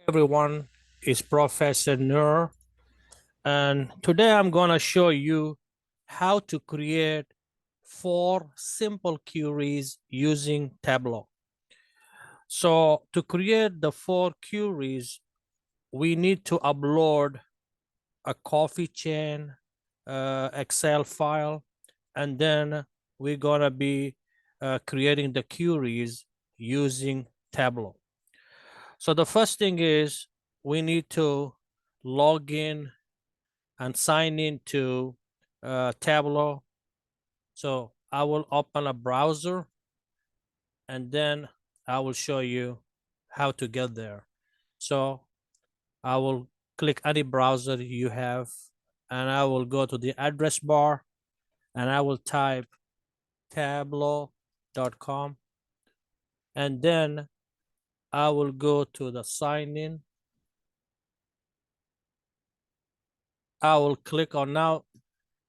Everyone, is Professor Nur, and today I'm going to show you how to create 4 simple queries using Tableau. So to create the 4 queries, we need to upload a coffee chain, Excel file, and then we're going to be creating the queries using Tableau. So the first thing is we need to log in and sign into Tableau. So I will open a browser and then I will show you how to get there. So I will click any browser you have and I will go to the address bar and I will type tableau.com and then I will go to the sign in. I will click on now.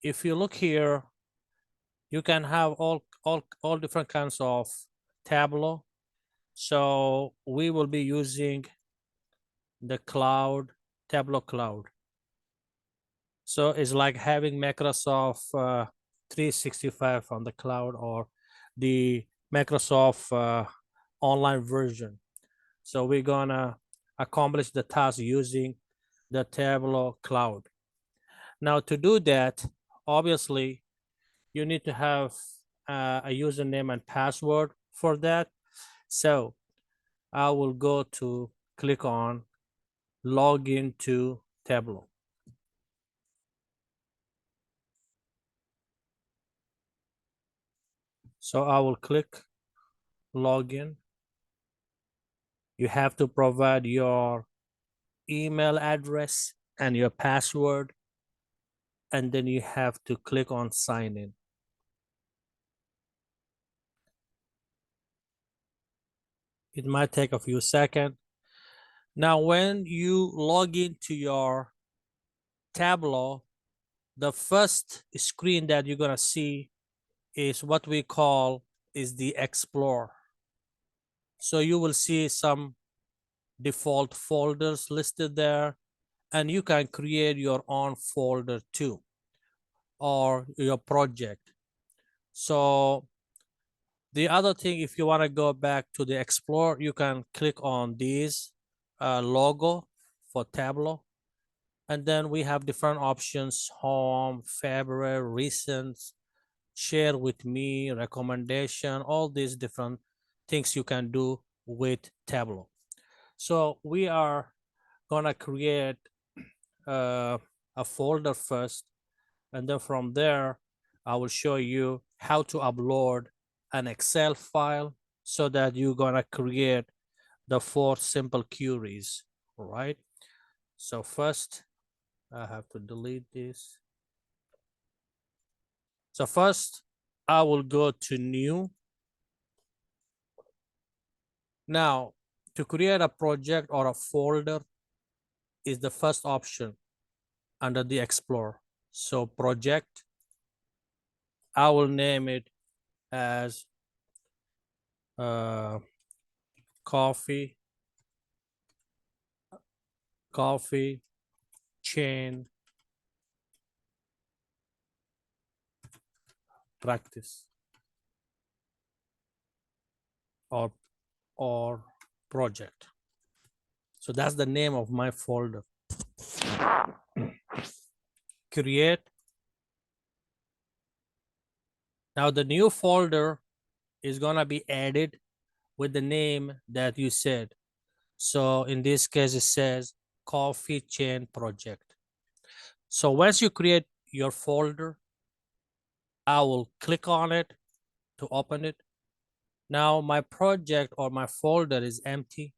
If you look here, you can have all different kinds of Tableau. So we will be using the cloud, Tableau cloud. So it's like having Microsoft 365 on the cloud or the Microsoft online version. So we're gonna accomplish the task using the Tableau cloud. Now to do that, obviously, you need to have a username and password for that. So I will go to click on login to Tableau. So I will click login. You have to provide your email address and your password, and then you have to click on sign in. It might take a few seconds. Now, when you log into your Tableau, the first screen that you're gonna see is what we call is the Explorer. So you will see some default folders listed there, and you can create your own folder too, or your project. So the other thing, if you want to go back to the Explorer, you can click on this logo for Tableau. And then we have different options: home, favorite, recent, share with me, recommendation, all these different things you can do with Tableau. So we are gonna create a folder first, and then from there, I will show you how to upload an Excel file so that you're gonna create the 4 simple queries, all right? So first, I have to delete this. So first, I will go to new. Now, to create a project or a folder is the first option under the Explorer. So project, I will name it as coffee chain practice or project. So that's the name of my folder. Create. Now the new folder is gonna be added with the name that you said. So in this case, it says coffee chain project. So once you create your folder, I will click on it to open it. Now my project or my folder is empty.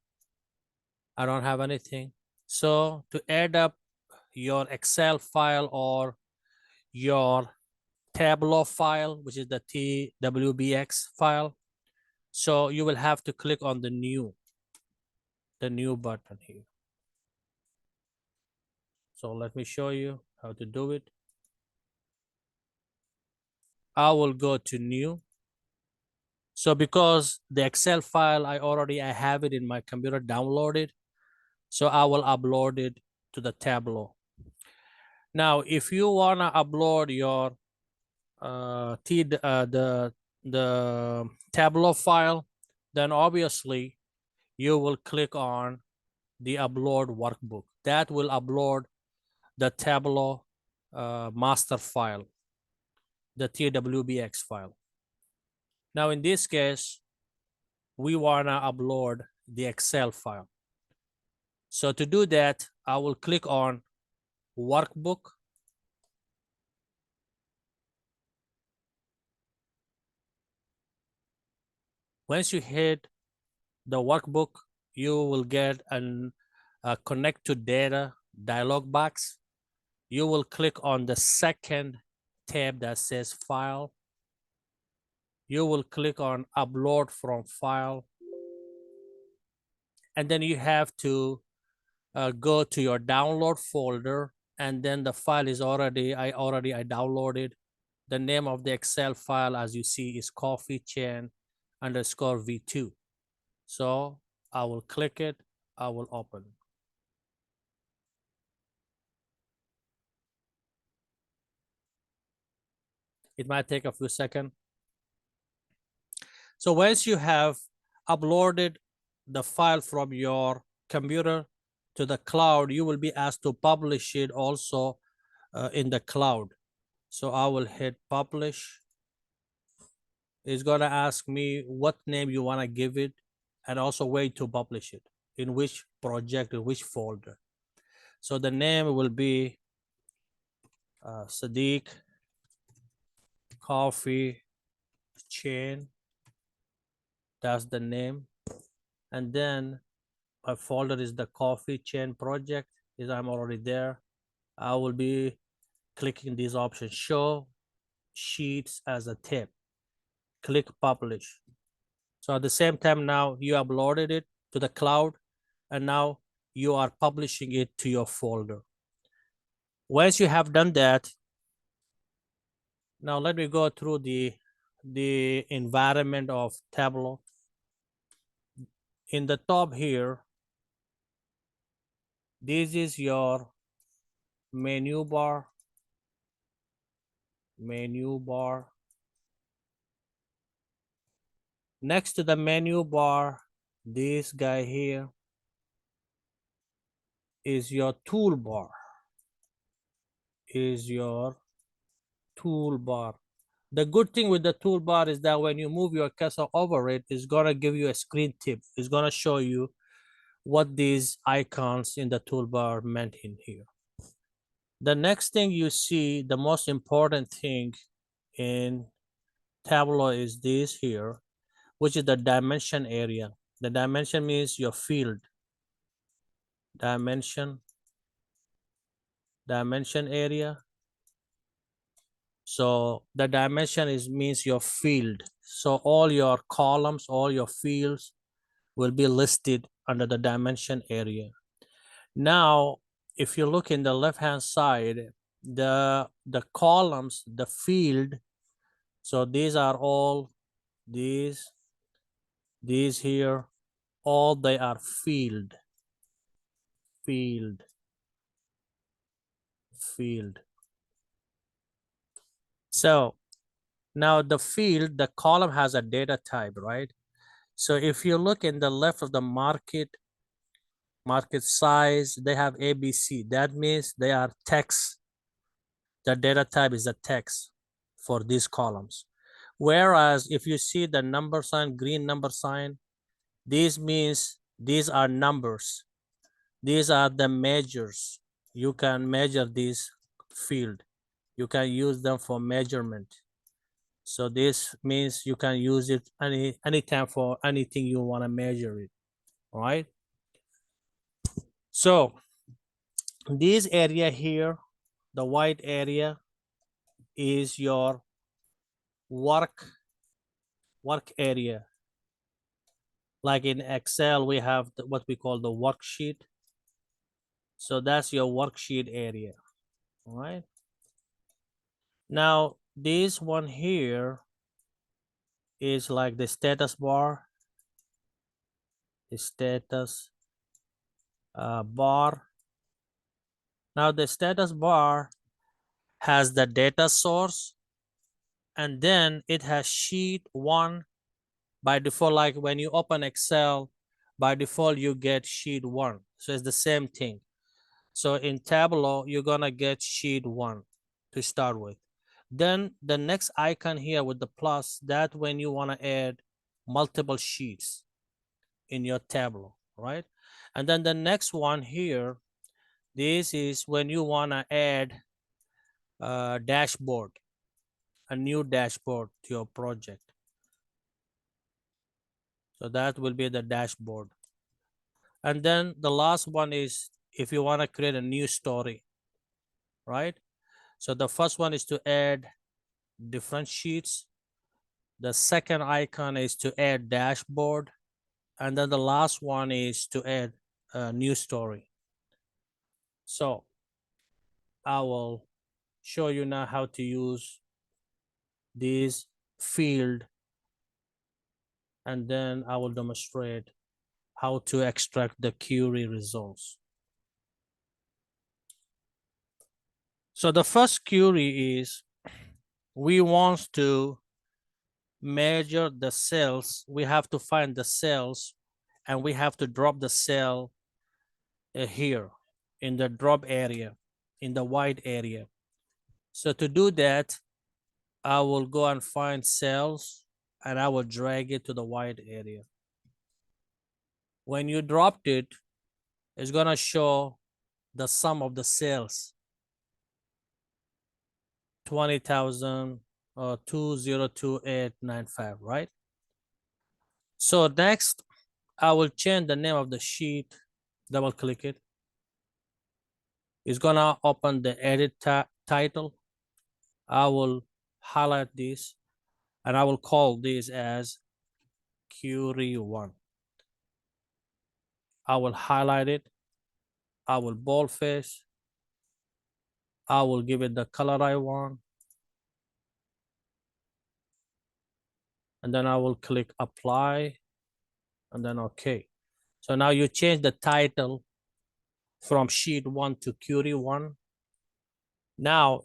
I don't have anything. So to add up your Excel file or your Tableau file, which is the TWBX file, so you will have to click on the new button here. So let me show you how to do it. I will go to new. So because the Excel file, I have it in my computer downloaded. So I will upload it to the Tableau. Now, if you wanna upload your the Tableau file, then obviously you will click on the upload workbook. That will upload the Tableau master file, the TWBX file. Now in this case, we wanna upload the Excel file. So to do that, I will click on workbook. Once you hit the workbook, you will get a connect to data dialog box. You will click on the second tab that says file. You will click on upload from file. And then you have to go to your download folder, and then the file is I downloaded. The name of the Excel file, as you see, is coffee chain underscore v2. So I will click it, I will open. It might take a few seconds. So once you have uploaded the file from your computer to the cloud, you will be asked to publish it also in the cloud. So I will hit publish. It's gonna ask me what name you wanna give it and also where to publish it, in which project, in which folder. So the name will be Sadiq Coffee Chain. That's the name. And then my folder is the coffee chain project. Is I'm already there. I will be clicking this option, show sheets as a tab. Click publish. So at the same time, now you uploaded it to the cloud, and now you are publishing it to your folder. Once you have done that, now let me go through the environment of Tableau. In the top here, this is your menu bar. Next to the menu bar, this guy here is your toolbar. The good thing with the toolbar is that when you move your cursor over it, it's gonna give you a screen tip. It's gonna show you what these icons in the toolbar meant in here. The next thing you see, the most important thing in Tableau is this here, which is the dimension area. The dimension means your field. Dimension area. So the dimension means your field. So all your columns, all your fields will be listed under the dimension area. Now, if you look in the left-hand side, the columns, the field, so these are all these here, all they are field. So now the field, the column has a data type, right? So if you look in the left of the market size, they have ABC. That means they are text. The data type is a text for these columns. Whereas if you see the number sign, green number sign, this means these are numbers. These are the measures. You can measure this field. You can use them for measurement. So this means you can use it anytime for anything you want to measure it. All right. So this area here, the white area, is your work area. Like in Excel, we have what we call the worksheet. So that's your worksheet area. All right. Now this one here is like the status bar. The status bar. Now the status bar has the data source, and then it has sheet 1 by default. Like when you open Excel, by default you get sheet 1. So it's the same thing. So in Tableau, you're gonna get sheet 1 to start with. Then the next icon here with the plus, that when you wanna add multiple sheets in your Tableau, right? And then the next one here, this is when you wanna add a dashboard, a new dashboard to your project. So that will be the dashboard. And then the last one is if you wanna create a new story, right? So the first one is to add different sheets. The second icon is to add dashboard. And then the last one is to add a new story. So I will show you now how to use this field, and then I will demonstrate how to extract the query results. So the first query is we want to measure the cells. We have to find the cells, and we have to drop the cell here in the drop area, in the white area. So to do that, I will go and find cells and I will drag it to the white area. When you dropped it, it's gonna show the sum of the cells, 20,000 or 202895, right? So next, I will change the name of the sheet, double click it. It's gonna open the edit title. I will highlight this and I will call this as query 1. I will highlight it. I will boldface. I will give it the color I want. And then I will click apply and then okay. So now you change the title from sheet 1 to query 1. Now,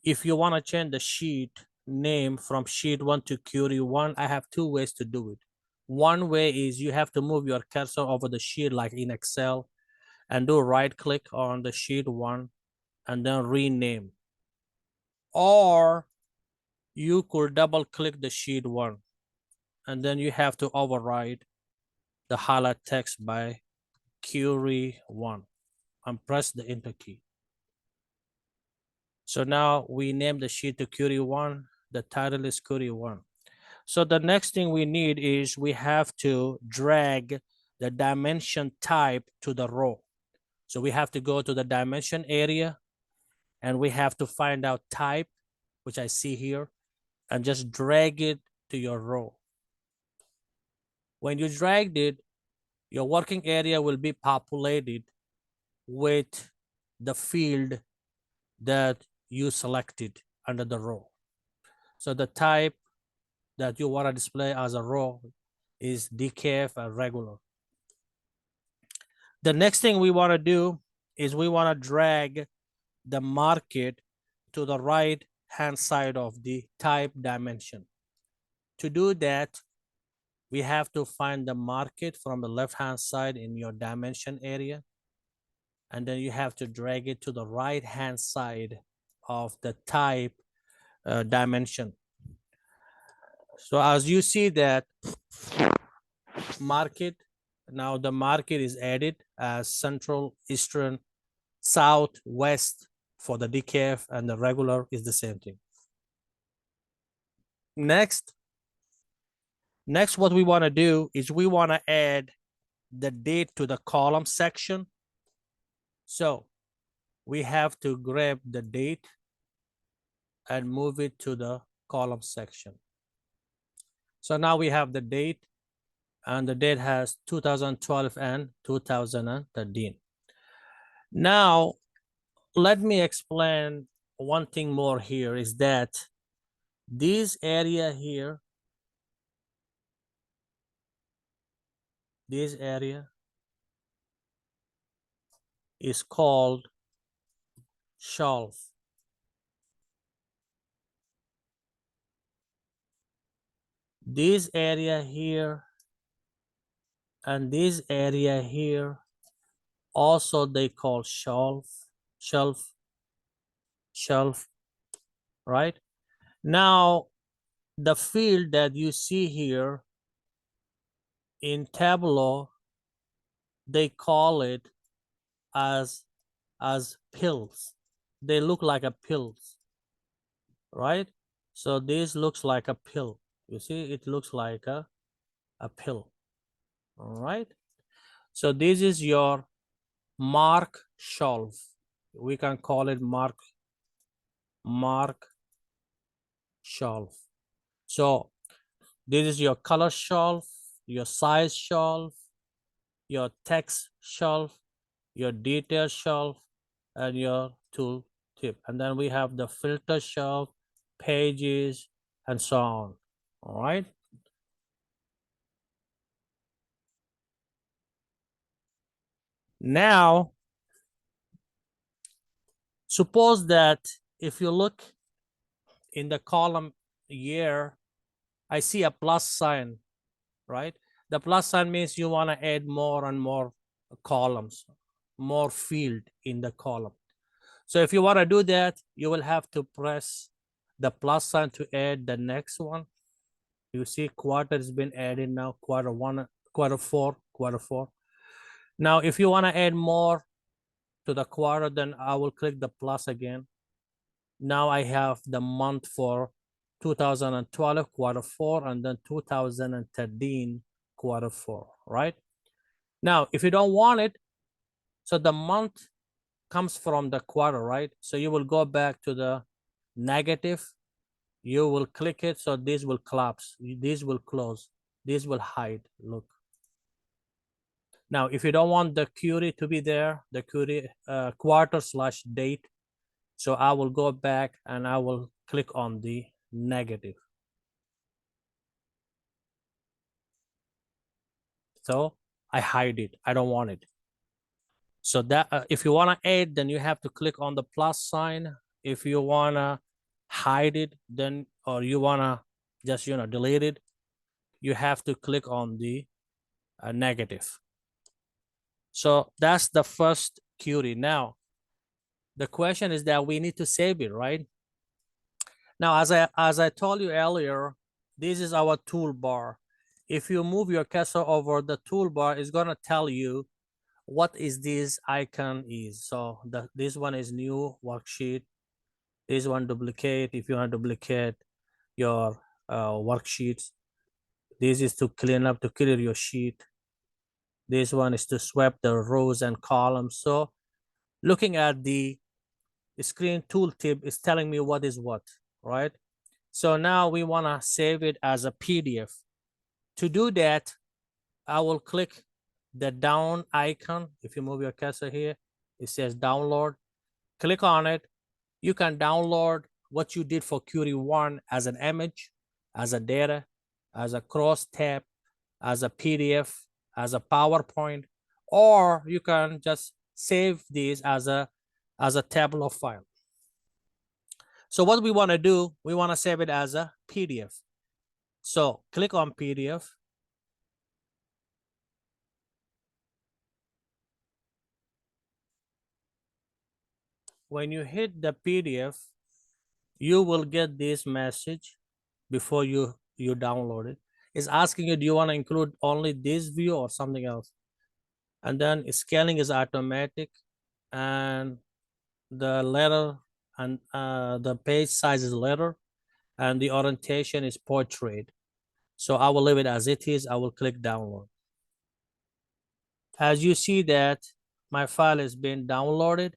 if you want to change the sheet name from sheet 1 to query 1, I have two ways to do it. One way is you have to move your cursor over the sheet like in Excel and do right click on the sheet 1 and then rename. Or you could double click the sheet 1 and then you have to override the highlight text by query 1 and press the enter key. So now we name the sheet to query 1. The title is query 1. So the next thing we need is we have to drag the dimension type to the row. So we have to go to the dimension area and we have to find out type, which I see here, and just drag it to your row. When you dragged it, your working area will be populated with the field that you selected under the row. So the type that you want to display as a row is decaf and regular. The next thing we want to do is we want to drag the market to the right hand side of the type dimension. To do that, we have to find the market from the left hand side in your dimension area, and then you have to drag it to the right hand side of the type dimension. So as you see that market, now the market is added as central, eastern, south, west for the decaf, and the regular is the same thing. Next what we want to do is we want to add the date to the column section. So we have to grab the date and move it to the column section. So now we have the date, and the date has 2012 and 2013. Now, let me explain one thing more here is that this area here, this area is called shelf. This area here and this area here also they call shelf, right? Now, the field that you see here in Tableau, they call it as pills. They look like a pills, right? So this looks like a pill. You see, it looks like a pill. All right. So this is your mark shelf. We can call it mark shelf. So this is your color shelf, your size shelf, your text shelf, your detail shelf, and your tool tip. And then we have the filter shelf, pages, and so on. All right. Now, suppose that if you look in the column year, I see a plus sign, right? The plus sign means you want to add more and more columns, more field in the column. So if you want to do that, you will have to press the plus sign to add the next one. You see quarter has been added now, quarter one, quarter four. Now, if you want to add more to the quarter, then I will click the plus again. Now I have the month for 2012 quarter four and then 2013 quarter four, right? Now, if you don't want it, so the month comes from the quarter, right? So you will go back to the negative. You will click it, so this will collapse. This will close. This will hide. Look. Now, if you don't want the query to be there, the query quarter/date, so I will go back and I will click on the negative. So I hide it. I don't want it. So that if you want to add, then you have to click on the plus sign. If you want to hide it, then or you want to just delete it, you have to click on the negative. So that's the first query. Now, the question is that we need to save it, right? Now, as I told you earlier, this is our toolbar. If you move your cursor over the toolbar, it's gonna tell you what is this icon is. So this one is new worksheet. This one duplicate. If you want to duplicate your worksheets, this is to clean up, to clear your sheet. This one is to swap the rows and columns. So looking at the screen tooltip is telling me what is what, right? So now we want to save it as a PDF. To do that, I will click the down icon. If you move your cursor here, it says download. Click on it. You can download what you did for Query 1 as an image, as a data, as a cross tab, as a PDF, as a PowerPoint, or you can just save these as a Tableau file. So what we want to do, we want to save it as a PDF. So click on PDF. When you hit the PDF, you will get this message before you download it. It's asking you, do you want to include only this view or something else? And then scaling is automatic, and the letter and the page size is letter, and the orientation is portrait. So I will leave it as it is. I will click download. As you see that my file is being downloaded,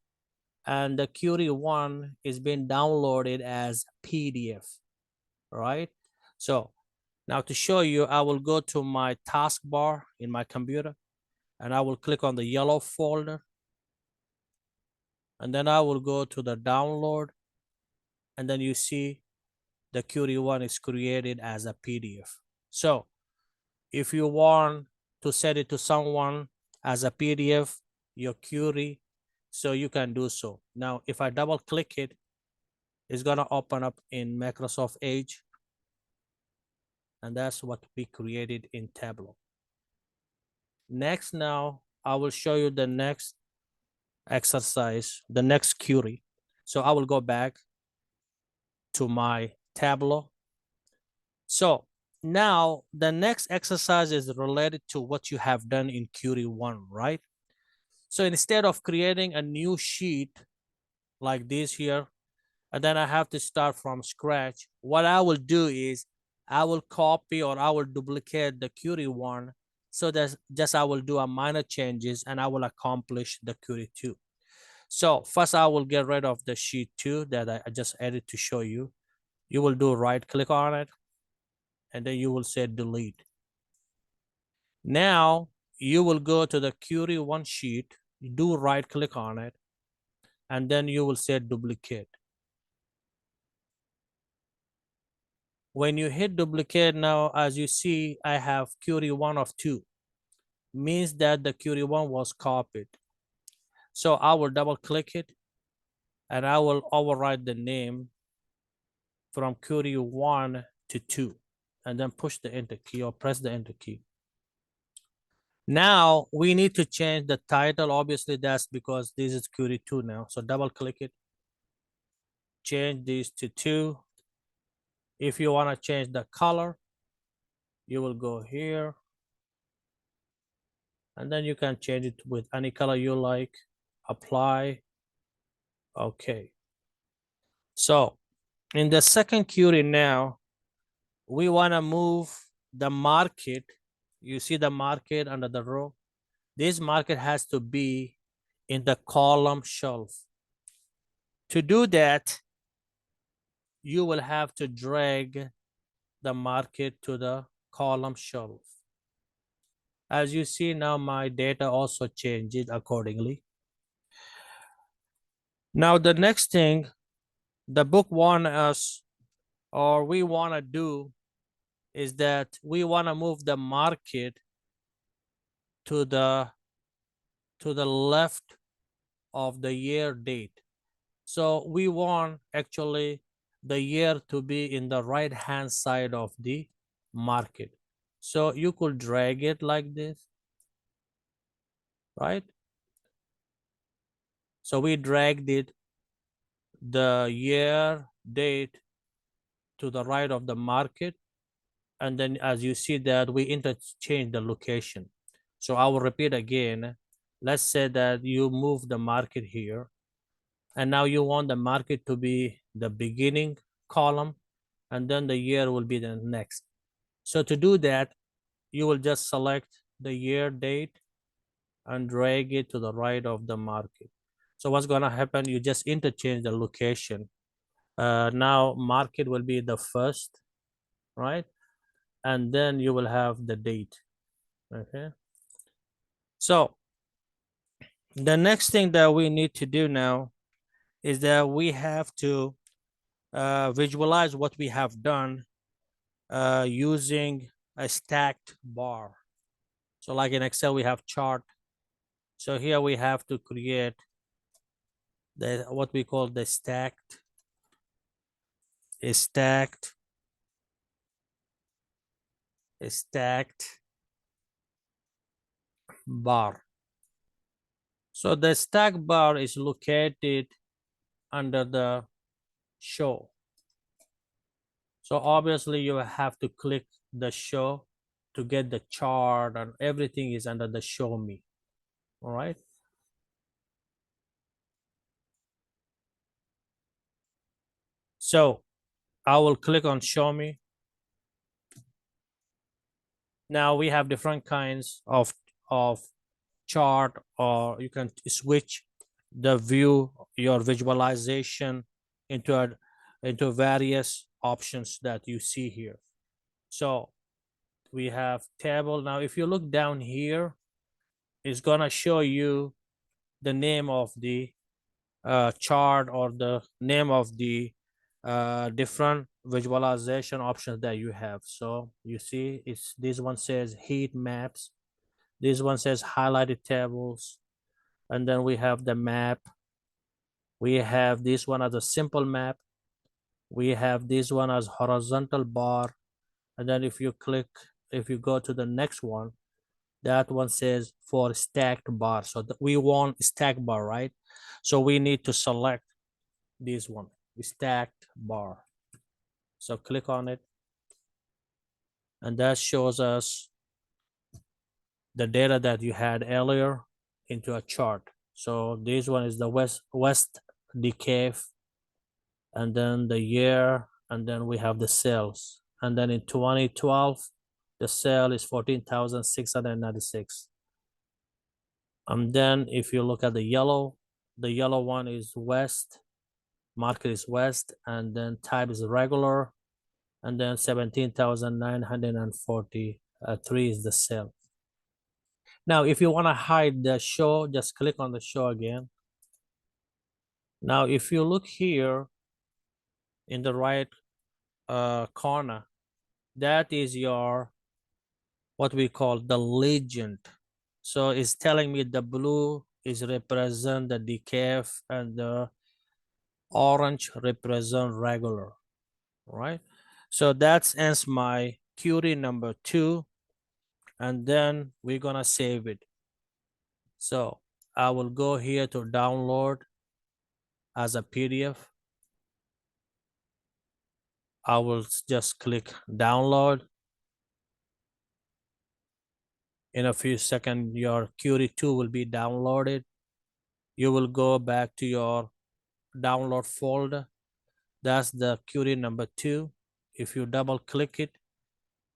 and the Query 1 is being downloaded as PDF, right? So now to show you, I will go to my taskbar in my computer, and I will click on the yellow folder, and then I will go to the download, and then you see the Query 1 is created as a PDF. So if you want to set it to someone as a PDF, your query, So you can do so. Now, if I double click it, it's gonna open up in Microsoft Edge. And that's what we created in Tableau. Next, now I will show you the next exercise, the next query. So I will go back to my Tableau. So now the next exercise is related to what you have done in query 1, right? So instead of creating a new sheet like this here, and then I have to start from scratch, what I will do is I will copy or I will duplicate the query 1, so that just I will do a minor changes and I will accomplish the query 2. So first I will get rid of the sheet 2 that I just added to show you. You will do right click on it and then you will say delete. Now you will go to the query 1 sheet, do right click on it, and then you will say duplicate. When you hit duplicate, now as you see, I have query 1 of 2, means that the query 1 was copied. So I will double click it and I will override the name from query 1 to 2 and then push the enter key or press the enter key. Now we need to change the title. Obviously that's because this is query 2 now. So double click it, change this to 2. If you want to change the color, you will go here and then you can change it with any color you like. Apply. Okay. So in the second query now, we want to move the market. You see the market under the row? This market has to be in the column shelf. To do that, you will have to drag the market to the column shelf. As you see now, my data also changes accordingly. Now the next thing the book want us, or we want to do, is that we want to move the market to the left of the year date. So we want actually the year to be in the right hand side of the market. So you could drag it like this, right? So we dragged it, the year date, to the right of the market. And then as you see that we interchange the location. So I will repeat again. Let's say that you move the market here and now you want the market to be the beginning column and then the year will be the next. So to do that, you will just select the year date and drag it to the right of the market. So what's going to happen, you just interchange the location. Now market will be the first, right? And then you will have the date. Okay. So the next thing that we need to do now is that we have to visualize what we have done using a stacked bar. So like in Excel, we have chart. So here we have to create the what we call the stacked bar. So the stack bar is located under the show. So obviously you have to click the show to get the chart, and everything is under the show me. All right. So I will click on show me. Now we have different kinds of chart, or you can switch the view, your visualization into various options that you see here. So we have table. Now if you look down here, it's gonna show you the name of the chart or the name of the different visualization options that you have. So you see, it's this one says heat maps, this one says highlighted tables, And then we have the map. We have this one as a simple map. We have this one as horizontal bar. And then if you go to the next one, that one says for stacked bar. So we want stack bar, right? So we need to select this one, stacked bar. So click on it, and that shows us the data that you had earlier into a chart. So this one is the west decaf, and then the year, and then we have the sales. And then in 2012, the sale is 14,696. And then if you look at the yellow one is west, market is west, and then type is regular, and then 17,943 is the sale. Now, if you want to hide the show, just click on the show again. Now, if you look here in the right corner, that is your, what we call the legend. So it's telling me the blue is represent the decaf and the orange represent regular, right? So that ends my query number 2, and then we're gonna save it. So I will go here to download as a PDF. I will just click download. In a few seconds, your query 2 will be downloaded. You will go back to your download folder. That's the query number 2. If you double click it,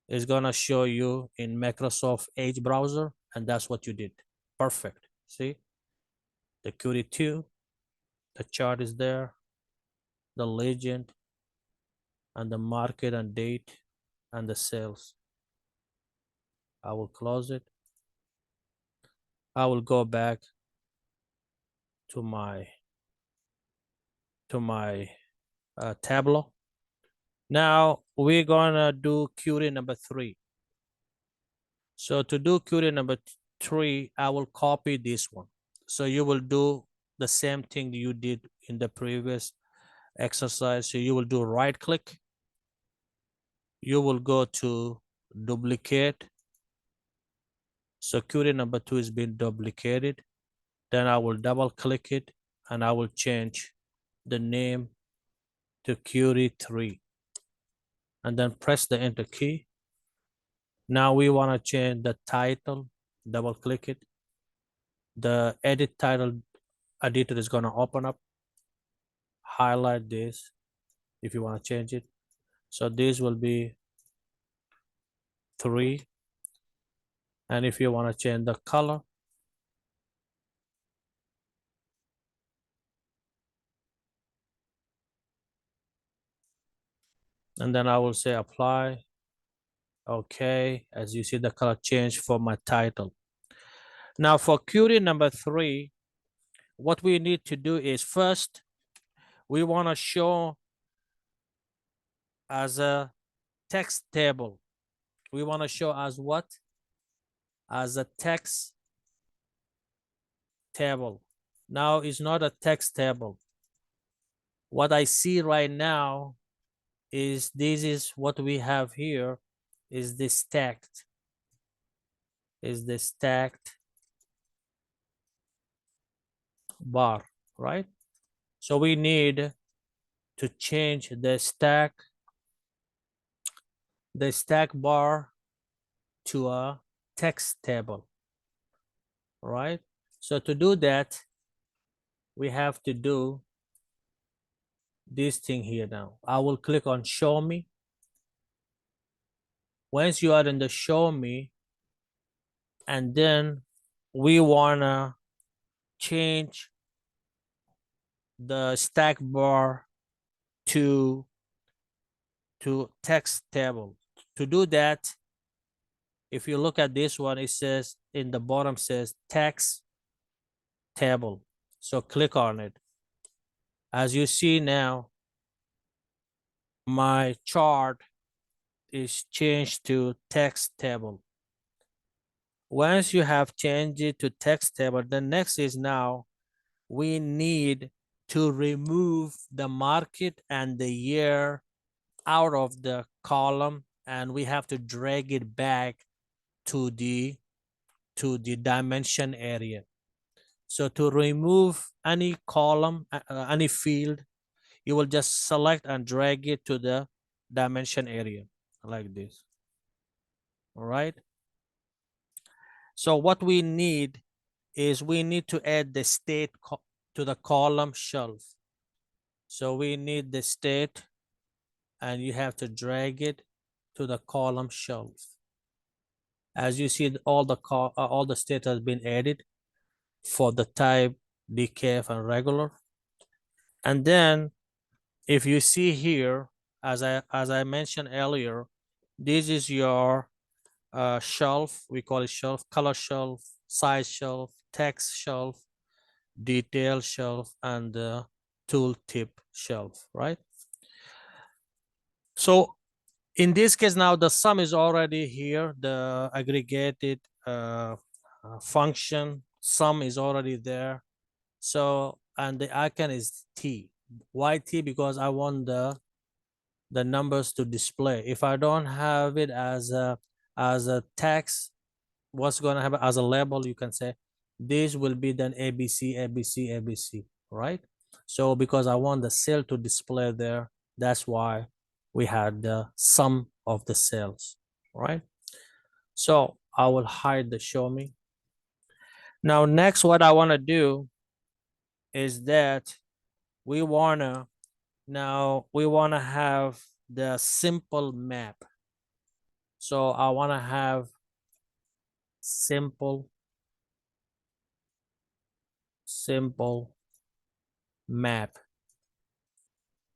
it's gonna show you in Microsoft Edge browser, and that's what you did. Perfect. See, the query 2, the chart is there, the legend, and the market and date, and the sales. I will close it. I will go back to my Tableau. Now we're gonna do query number 3. So to do query number 3, I will copy this one. So you will do the same thing you did in the previous exercise. So you will do right click. You will go to duplicate. So query number 2 is being duplicated. Then I will double click it, and I will change the name to query 3. And then press the enter key. Now we want to change the title. Double click it. The edit title editor is going to open up. Highlight this if you want to change it. So this will be 3. And if you want to change the color, and then I will say apply. Okay, as you see, the color changed for my title. Now for query number 3, what we need to do is first, we want to show as a text table. We want to show as what? As a text table. Now it's not a text table. What I see right now is this is what we have here is the stacked bar, right? So we need to change the stack bar to a text table, right? So to do that, we have to do this thing here. Now I will click on show me. Once you are in the show me, and then we wanna change the stack bar to text table. To do that, if you look at this one, it says in the bottom says text table. So click on it. As you see now, my chart is changed to text table. Once you have changed it to text table, the next is now we need to remove the market and the year out of the column, and we have to drag it back to the dimension area. So to remove any column, any field, you will just select and drag it to the dimension area like this. All right. So what we need is we need to add the state to the column shelf. So we need the state, and you have to drag it to the column shelf. As you see, all the state has been added for the type, decaf, and regular. And then if you see here, as I mentioned earlier, this is your shelf. We call it shelf, color shelf, size shelf, text shelf, detail shelf, and the tooltip shelf, right? So in this case now, the sum is already here. The aggregated function sum is already there. So, and the icon is T. Why T? Because I want the numbers to display. If I don't have it as a text, what's going to happen as a label? You can say this will be then ABC, ABC, ABC, right? So because I want the cell to display there, that's why we had the sum of the cells, right? So I will hide the show me. Now, next, what I want to do is that we want to have the simple map. So I want to have simple map.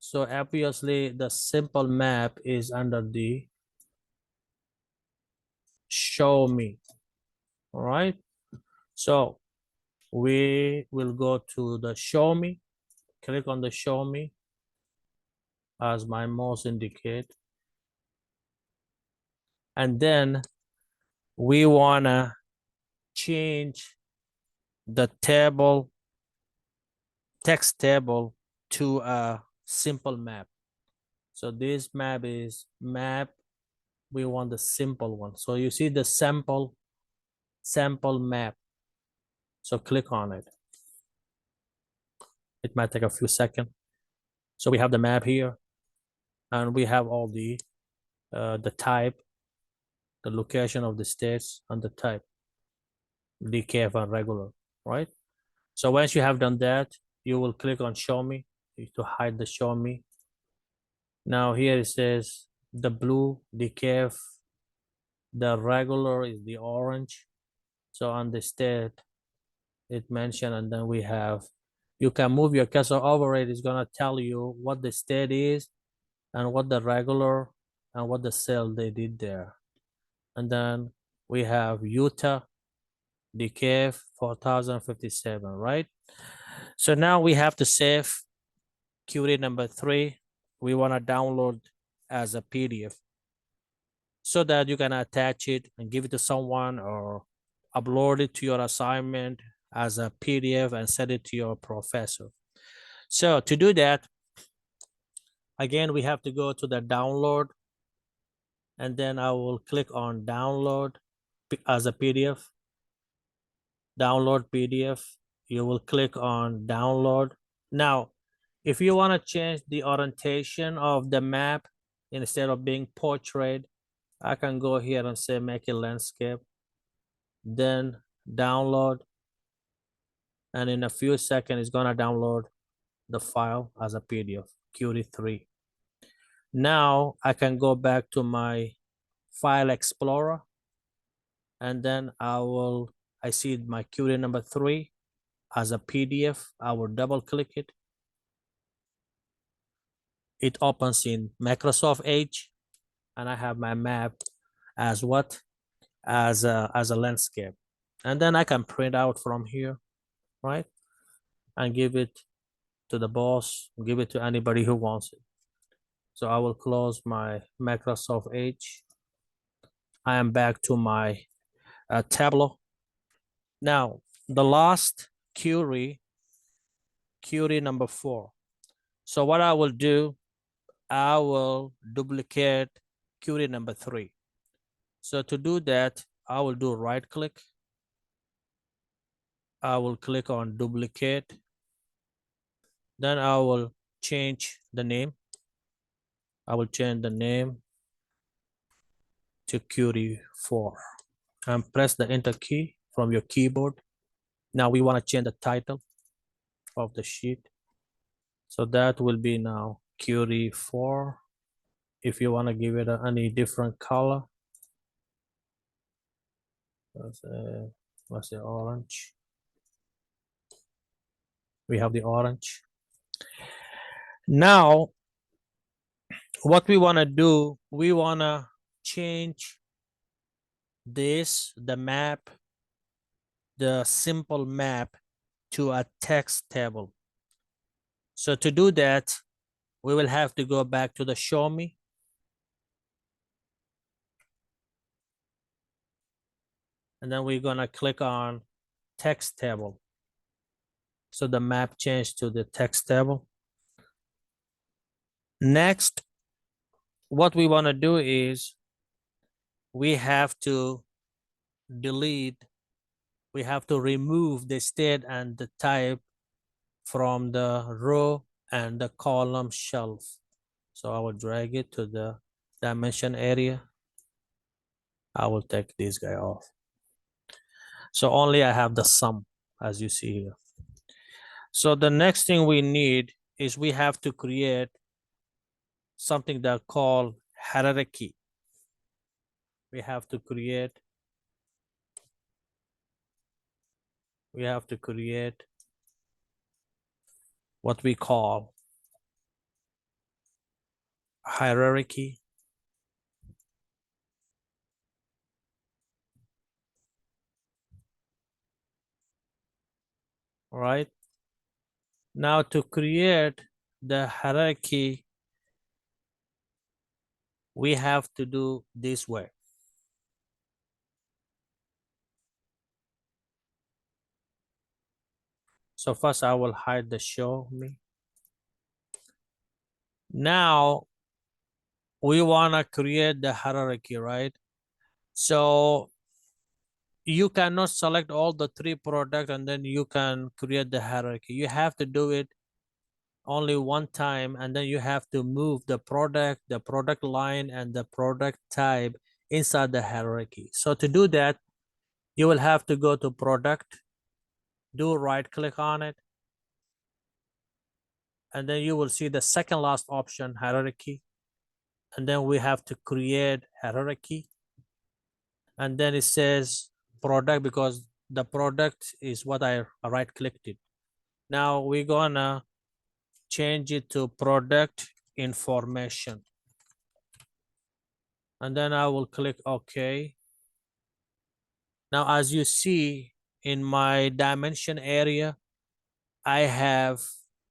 So obviously the simple map is under the show me. All right. So we will go to the show me, click on the show me as my mouse indicate. And then we want to change the table, text table, to a simple map. So this map is map. We want the simple one. So you see the sample map. So click on it. It might take a few seconds. So we have the map here, and we have all the type, the location of the states, and the type, decaf and regular, right? So once you have done that, you will click on show me to hide the show me. Now here it says the blue decaf, the regular is the orange. So on the state, it mentioned, and then we have, you can move your cursor over it. It's gonna tell you what the state is and what the regular and what the cell they did there. And then we have Utah decaf 4057, right? So now we have to save query number 3. We want to download as a PDF so that you can attach it and give it to someone or upload it to your assignment as a PDF and send it to your professor. So to do that, again, we have to go to the download, and then I will click on download as a PDF. Download PDF. You will click on download. Now, if you want to change the orientation of the map, instead of being portrait, I can go here and say make it landscape, then download, and in a few seconds it's gonna download the file as a PDF, Qt3. Now I can go back to my file explorer, and then I see my Qt number 3 as a PDF. I will double click it. It opens in Microsoft Edge, and I have my map as what? As a landscape. And then I can print out from here, right? And give it to the boss, give it to anybody who wants it. So I will close my Microsoft Edge. I am back to my Tableau. Now, the last query number 4. So what I will do, I will duplicate query number 3. So to do that, I will do right click. I will click on duplicate. Then I will change the name. I will change the name to query 4 and press the enter key from your keyboard. Now we want to change the title of the sheet. So that will be now query 4. If you want to give it any different color, let's say orange. We have the orange. Now, what we want to do, we want to change this, the map, the simple map to a text table. So to do that, we will have to go back to the show me. And then we're going to click on text table. So the map changed to the text table. Next, what we want to do is we have to delete, we have to remove the state and the type from the row and the column shelf. So I will drag it to the dimension area. I will take this guy off. So only I have the sum, as you see here. So the next thing we need is we have to create something that called hierarchy. We have to create what we call hierarchy. All right. Now to create the hierarchy, we have to do this way. So first I will hide the show me. Now we want to create the hierarchy, right? So you cannot select all the 3 products and then you can create the hierarchy. You have to do it only one time, and then you have to move the product line, and the product type inside the hierarchy. So to do that, you will have to go to product, do right click on it, and then you will see the second last option, hierarchy. And then we have to create hierarchy. And then it says product because the product is what I right clicked it. Now we're gonna change it to product information. And then I will click OK. Now, as you see in my dimension area, I have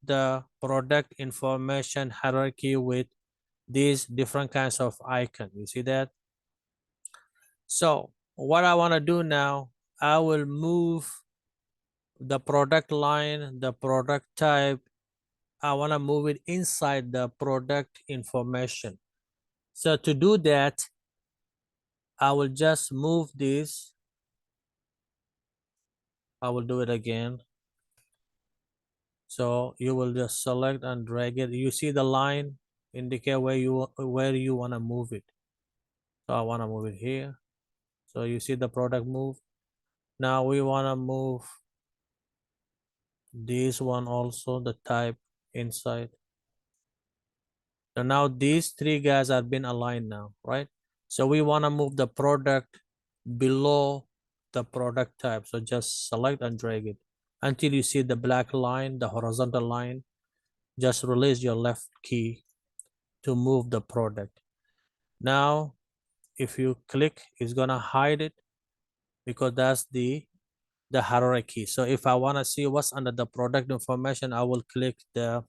the product information hierarchy with these different kinds of icons. You see that? So what I want to do now, I will move the product line, the product type. I want to move it inside the product information. So to do that, I will just move this. I will do it again. So you will just select and drag it. You see the line indicate where you want to move it. So I want to move it here. So you see the product move. Now we want to move this one also, the type inside. So now these 3 guys have been aligned now, right? So we want to move the product below the product type. So just select and drag it until you see the black line, the horizontal line. Just release your left key to move the product. Now, if you click, it's gonna hide it because that's the hierarchy. So if I wanna see what's under the product information, I will click the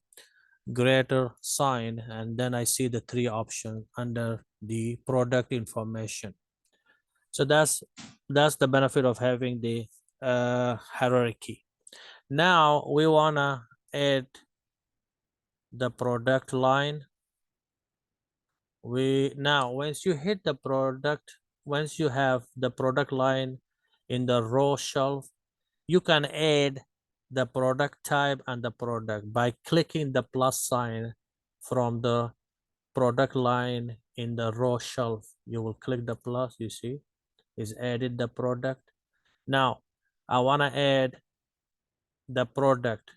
greater sign and then I see the 3 options under the product information. So that's the benefit of having the hierarchy. Now we wanna add the product line. Once you hit the product, once you have the product line in the row shelf, you can add the product type and the product by clicking the plus sign from the product line in the row shelf. You will click the plus, you see, is added the product. Now I want to add the product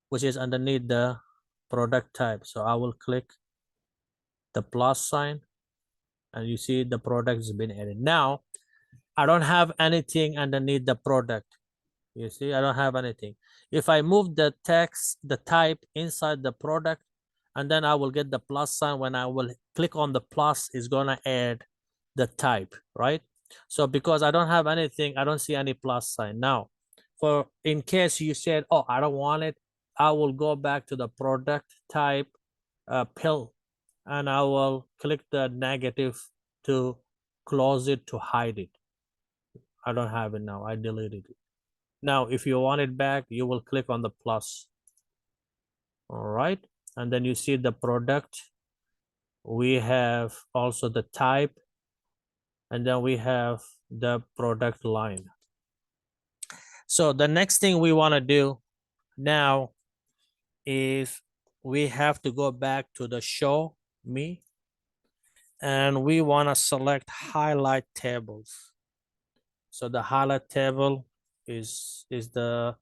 which is underneath the product type. So I will click the plus sign and you see the product has been added. Now I don't have anything underneath the product. You see, I don't have anything. If I move the text, the type inside the product, and then I will get the plus sign. When I will click on the plus, it's gonna add the type, right? So because I don't have anything, I don't see any plus sign. Now, for in case you said, oh, I don't want it, I will go back to the product type pill, and I will click the negative to close it, to hide it. I don't have it now, I deleted it. Now, if you want it back, you will click on the plus. All right. And then you see the product. We have also the type. And then we have the product line. So the next thing we want to do now is we have to go back to the show me. And we want to select highlight tables. So the highlight table is the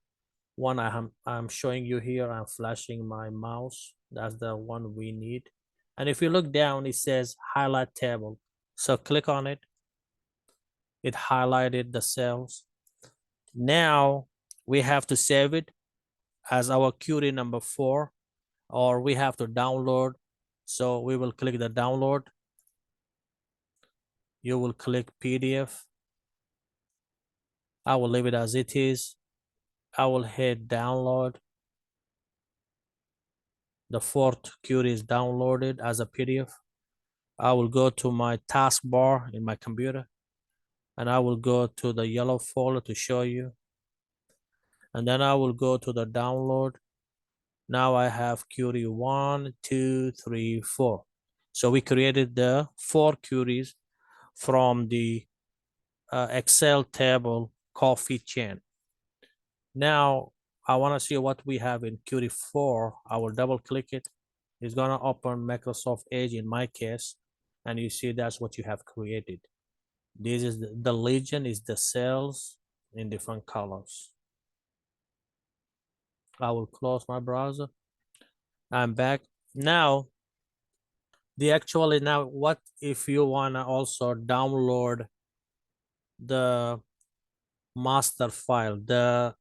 one I'm showing you here. I'm flashing my mouse. That's the one we need. And if you look down, it says highlight table. So click on it. It highlighted the cells. Now we have to save it as our query number 4, or we have to download. So we will click the download. You will click PDF. I will leave it as it is. I will hit download. The 4th query is downloaded as a PDF. I will go to my taskbar in my computer, and I will go to the yellow folder to show you. And then I will go to the download. Now I have query 1, 2, 3, 4. So we created the 4 queries from the Excel table coffee chain. Now I want to see what we have in query 4. I will double click it. It's going to open Microsoft Edge in my case. And you see that's what you have created. This is the legend is the cells in different colors. I will close my browser. I'm back. Now, what if you want to also download the master file, the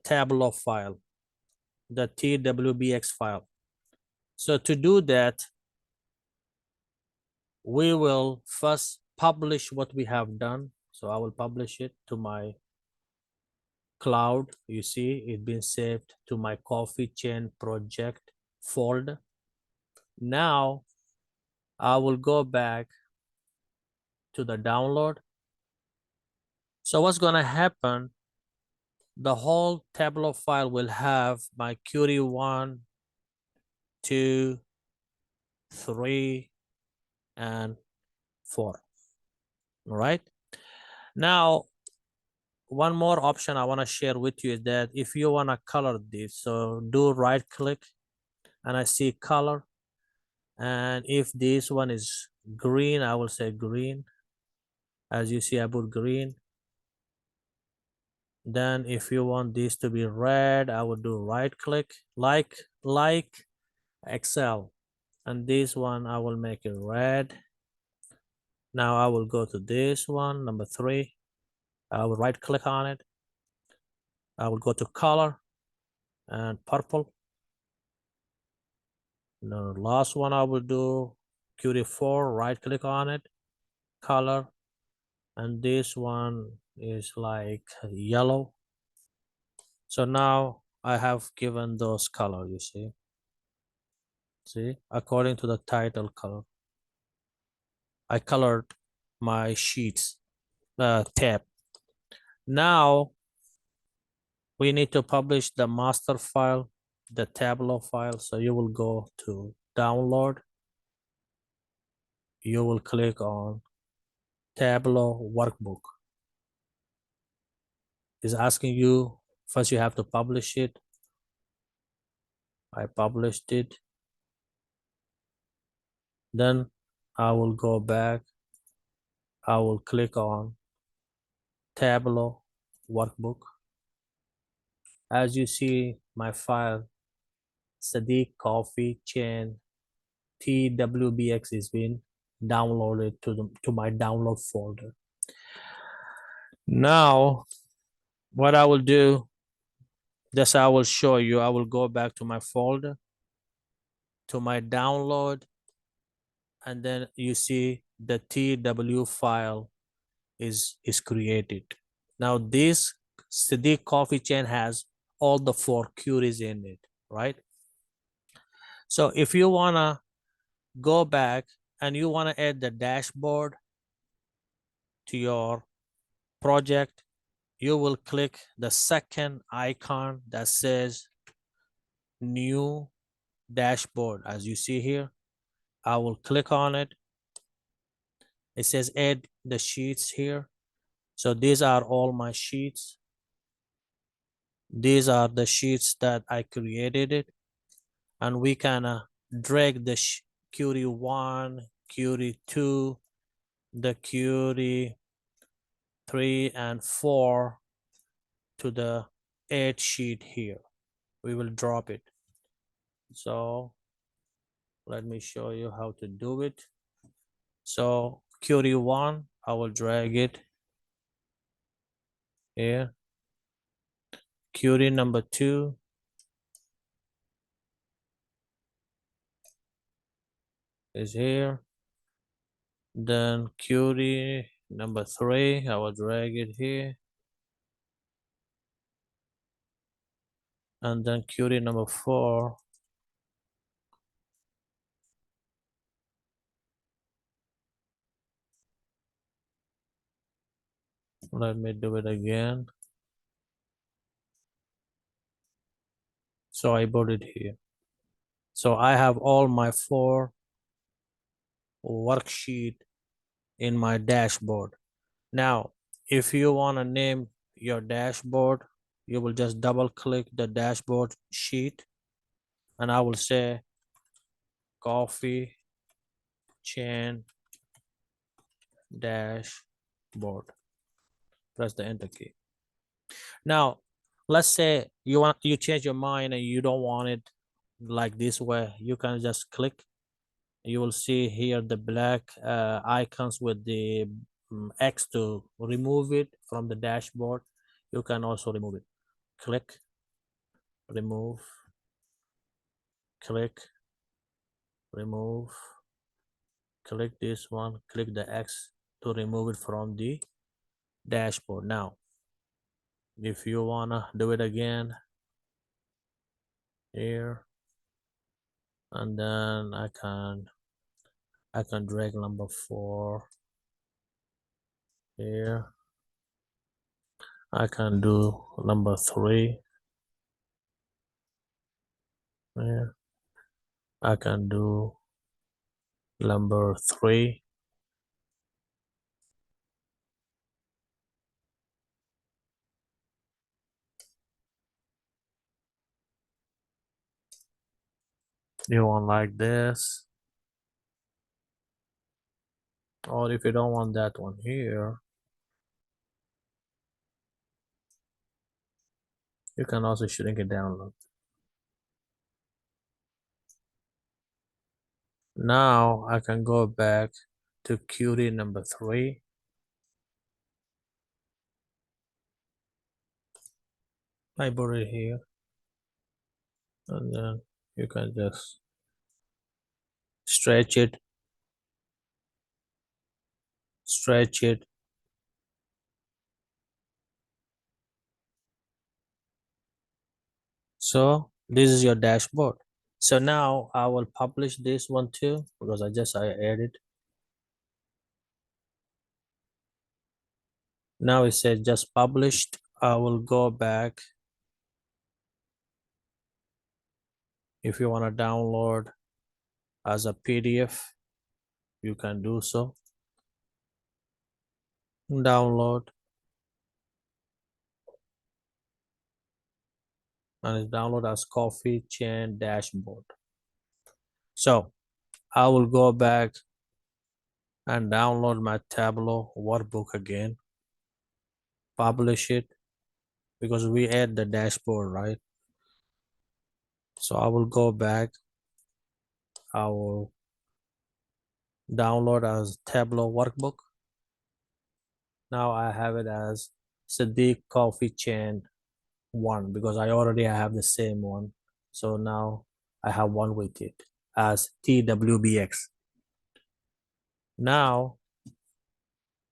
Tableau file, the TWBX file. So to do that, we will first publish what we have done. So I will publish it to my cloud. You see it's been saved to my coffee chain project folder. Now I will go back to the download. So what's going to happen, the whole Tableau file will have my query 1, 2, 3, and 4. All right. Now, one more option I want to share with you is that if you want to color this, so do right click and I see color. And if this one is green, I will say green. As you see, I put green. Then if you want this to be red, I would do right click, like Excel. And this one, I will make it red. Now I will go to this one, number 3. I will right click on it. I will go to color and purple. The last one I will do Qt 4, right click on it, color. And this one is like yellow. So now I have given those color, you see. See, according to the title color. I colored my sheets. tab. Now we need to publish the master file, the Tableau file. So you will go to download. You will click on Tableau workbook. It's asking you, first you have to publish it. I published it. Then I will go back. I will click on Tableau workbook. As you see, my file Sadiq Coffee Chain TWBX is being downloaded to my download folder. Now, what I will do, this I will show you. I will go back to my folder, to my download, and then you see the TW file is created. Now this Sadiq Coffee Chain has all the 4 queries in it, right? So if you wanna go back and you wanna add the dashboard to your project, you will click the second icon that says new dashboard. As you see here, I will click on it. It says add the sheets here. So these are all my sheets. These are the sheets that I created it. And we can drag the query 1, query 2, the query 3 and 4 to the add sheet here. We will drop it. So let me show you how to do it. So query 1, I will drag it here. Query number 2 is here. Then query number 3, I will drag it here. And then query number 4, let me do it again. So I put it here. So I have all my 4 worksheet in my dashboard. Now, if you want to name your dashboard, you will just double click the dashboard sheet and I will say coffee chain dashboard. Press the enter key. Now, let's say you change your mind and you don't want it like this way. You can just click. You will see here the black icons with the X to remove it from the dashboard. You can also remove it. Click, remove, click, remove, click this one, click the X to remove it from the dashboard. Now, if you wanna do it again, here, and then I can drag number 4 here. I can do number 3 here. I can do number 3. You want like this, or if you don't want that one here, you can also shrink it down. Now I can go back to query number 3. I put it here, and then you can just stretch it, stretch it. So this is your dashboard. So now I will publish this one too, because I added. Now it says just published. I will go back. If you want to download as a PDF, you can do so. Download, and it's download as coffee chain dashboard. So I will go back and download my Tableau workbook again, publish it, because we add the dashboard, right? So I will go back, I will download as Tableau workbook. Now I have it as Sadiq Coffee Chain 1 because I already have the same one. So now I have one with it as TWBX. Now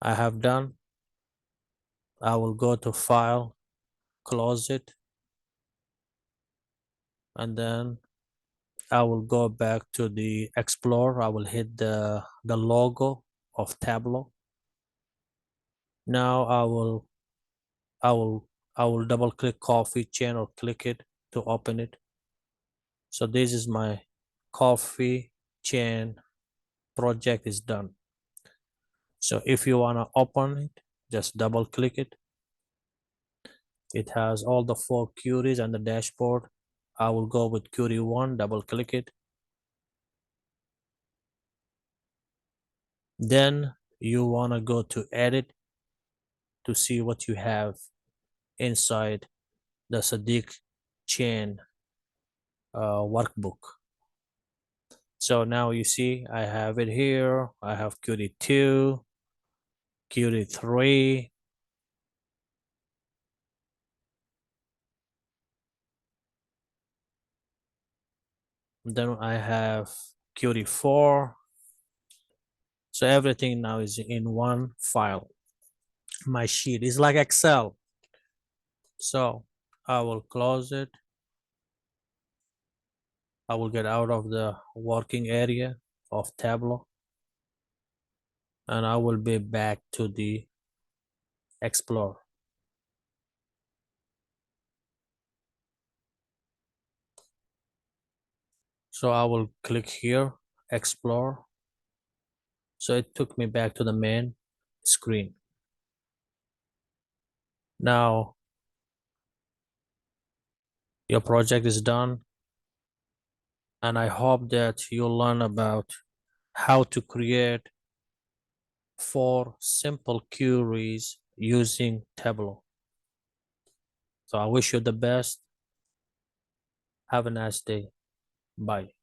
I have done. I will go to File, close it, and then I will go back to the Explorer. I will hit the logo of Tableau. Now I will I will double click coffee chain or click it to open it. So this is my coffee chain project is done. So if you want to open it, just double click it. It has all the 4 queries and the dashboard. I will go with query 1, double click it. Then you want to go to edit to see what you have inside the Sadiq chain workbook. So now you see I have it here. I have query 2, query 3, then I have query 4. So everything now is in one file. My sheet is like Excel. So I will close it. I will get out of the working area of Tableau and I will be back to the Explorer. So I will click here, Explore. So it took me back to the main screen. Now your project is done, and I hope that you'll learn about how to create 4 simple queries using Tableau. So I wish you the best. Have a nice day. Bye.